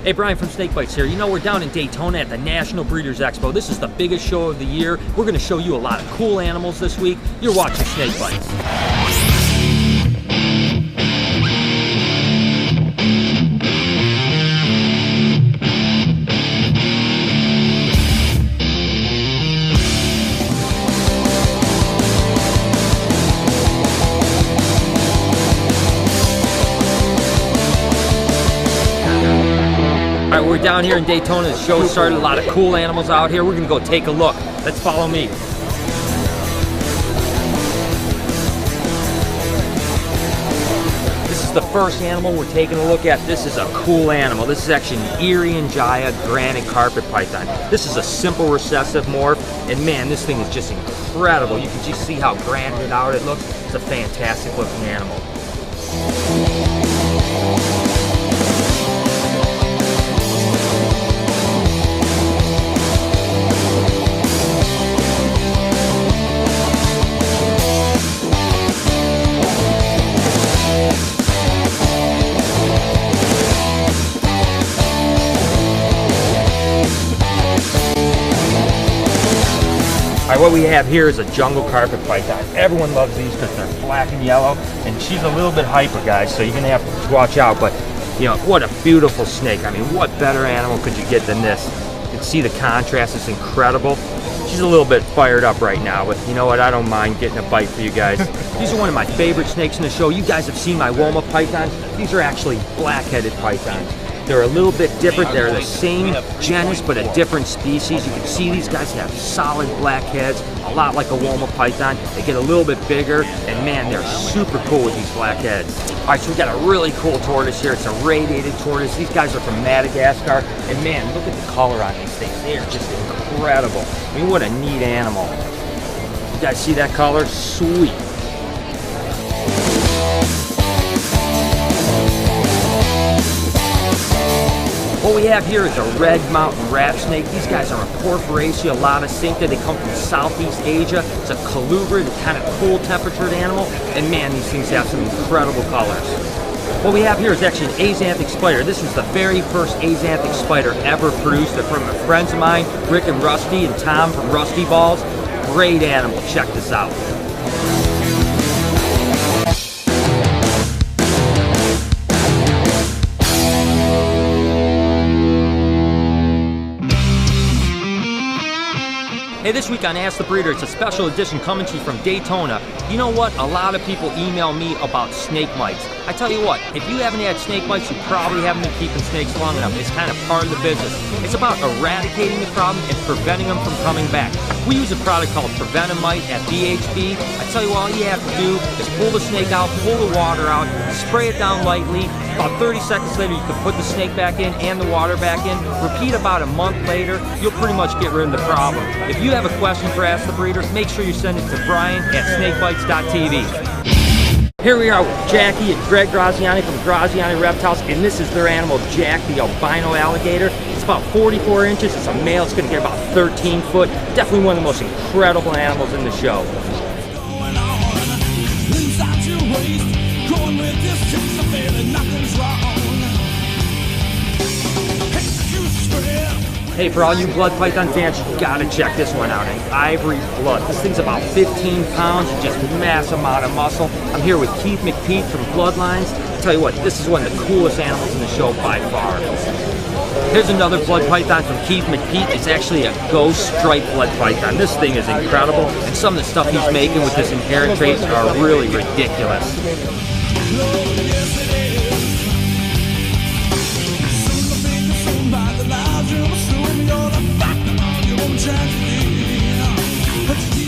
Hey, Brian from Snake Bites here. You know, we're down in Daytona at the National Breeders' Expo. This is the biggest show of the year. We're going to show you a lot of cool animals this week. You're watching Snake Bites. All right, we're down here in Daytona. The show started. A lot of cool animals out here. We're gonna go take a look. Let's follow me. This is the first animal we're taking a look at. This is a cool animal. This is actually an Irian granite carpet python. This is a simple recessive morph, and man, this thing is just incredible. You can just see how granite out it looks. It's a fantastic looking animal. All right, what we have here is a jungle carpet python. Everyone loves these because they're black and yellow, and she's a little bit hyper, guys, so you're gonna have to watch out. But you know, what a beautiful snake. I mean, what better animal could you get than this? You can see the contrast, it's incredible. She's a little bit fired up right now, but you know what, I don't mind getting a bite for you guys. These are one of my favorite snakes in the show. You guys have seen my Woma pythons. These are actually black-headed pythons. They're a little bit different. They're the same genus, but a different species. You can see these guys have solid black heads, a lot like a Woma python. They get a little bit bigger, and man, they're super cool with these black heads. All right, so we got a really cool tortoise here. It's a radiated tortoise. These guys are from Madagascar, and man, look at the color on these things. They are just incredible. I mean, what a neat animal. You guys see that color? Sweet. What we have here is a red mountain rat snake. These guys are a Porphyracia lanocinta. They come from Southeast Asia. It's a colubrid, kind of cool temperatured animal. And man, these things have some incredible colors. What we have here is actually an axanthic spider. This is the very first axanthic spider ever produced. They're from friends of mine, Rick and Rusty and Tom from Rusty Balls. Great animal. Check this out. Hey, this week on Ask the Breeder, it's a special edition coming to you from Daytona. You know what? A lot of people email me about snake mites. I tell you what, if you haven't had snake mites, you probably haven't been keeping snakes long enough. It's kind of part of the business. It's about eradicating the problem and preventing them from coming back. We use a product called Prevenamite at BHB. I tell you what, all you have to do is pull the snake out, pull the water out, spray it down lightly. About 30 seconds later, you can put the snake back in and the water back in. Repeat about a month later, you'll pretty much get rid of the problem. If you have a question for Ask the Breeder, make sure you send it to Brian at SnakeBytesTV. Here we are with Jackie and Greg Graziani from Graziani Reptiles, and this is their animal, Jack, the albino alligator. It's about 44 inches. It's a male. It's going to get about 13 foot. Definitely one of the most incredible animals in the show. Hey, for all you blood python fans, you gotta check this one out. An ivory blood. This thing's about 15 pounds, just massive amount of muscle. I'm here with Keith McPete from Bloodlines. I'll tell you what, this is one of the coolest animals in the show by far. Here's another blood python from Keith McPete. It's actually a ghost striped blood python. This thing is incredible, and some of the stuff he's making with his inherent traits are really ridiculous.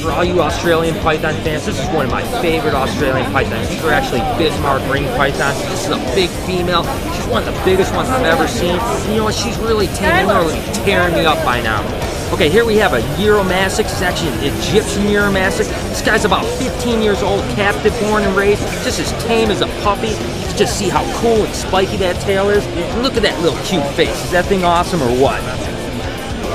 For all you Australian python fans, this is one of my favorite Australian pythons. These are actually Bismarck ring pythons. This is a big female. She's one of the biggest ones I've ever seen. And you know what? She's really tearing me up by now. Okay, here we have a Uromastyx. It's actually an Egyptian Uromastyx. This guy's about 15 years old, captive born and raised, just as tame as a puppy. You can just see how cool and spiky that tail is. And look at that little cute face. Is that thing awesome or what?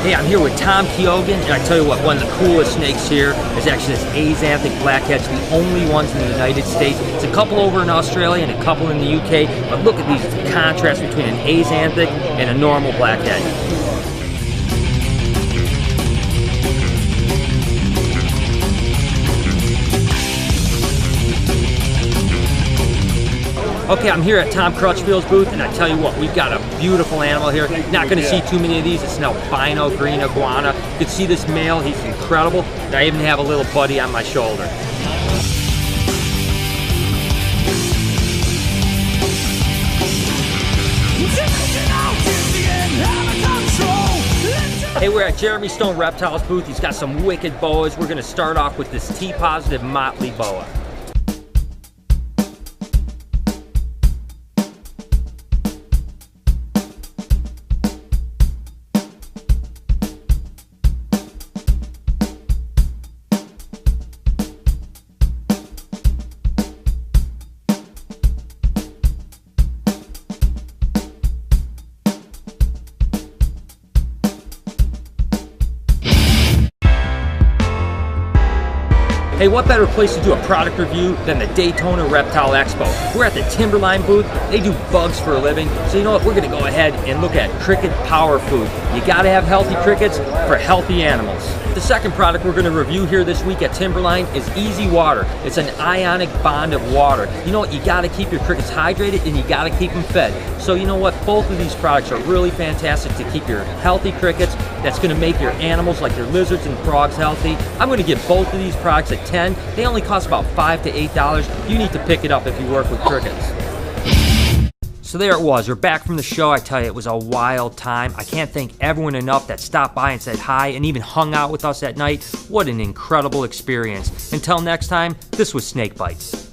Hey, I'm here with Tom Keoghan, and I tell you what, one of the coolest snakes here is actually this Azanthic blackhead. It's the only ones in the United States. It's a couple over in Australia and a couple in the UK, but look at these contrasts between an Azanthic and a normal blackhead. Okay, I'm here at Tom Crutchfield's booth, and I tell you what, we've got a beautiful animal here. You're not going to see too many of these. It's an albino green iguana. You can see this male, he's incredible. And I even have a little buddy on my shoulder. Hey, we're at Jeremy Stone Reptiles booth. He's got some wicked boas. We're going to start off with this T-positive motley boa. Hey, what better place to do a product review than the Daytona Reptile Expo? We're at the Timberline booth. They do bugs for a living. So you know what? We're going to go ahead and look at cricket power food. You got to have healthy crickets for healthy animals. The second product we're going to review here this week at Timberline is Easy Water. It's an ionic bond of water. You know what? You got to keep your crickets hydrated and you got to keep them fed. So you know what? Both of these products are really fantastic to keep your healthy crickets. That's going to make your animals like your lizards and frogs healthy. I'm going to give both of these products a 10. They only cost about $5 to $8. You need to pick it up if you work with crickets. So there it was. We're back from the show. I tell you, it was a wild time. I can't thank everyone enough that stopped by and said hi and even hung out with us at night. What an incredible experience. Until next time, this was Snake Bites.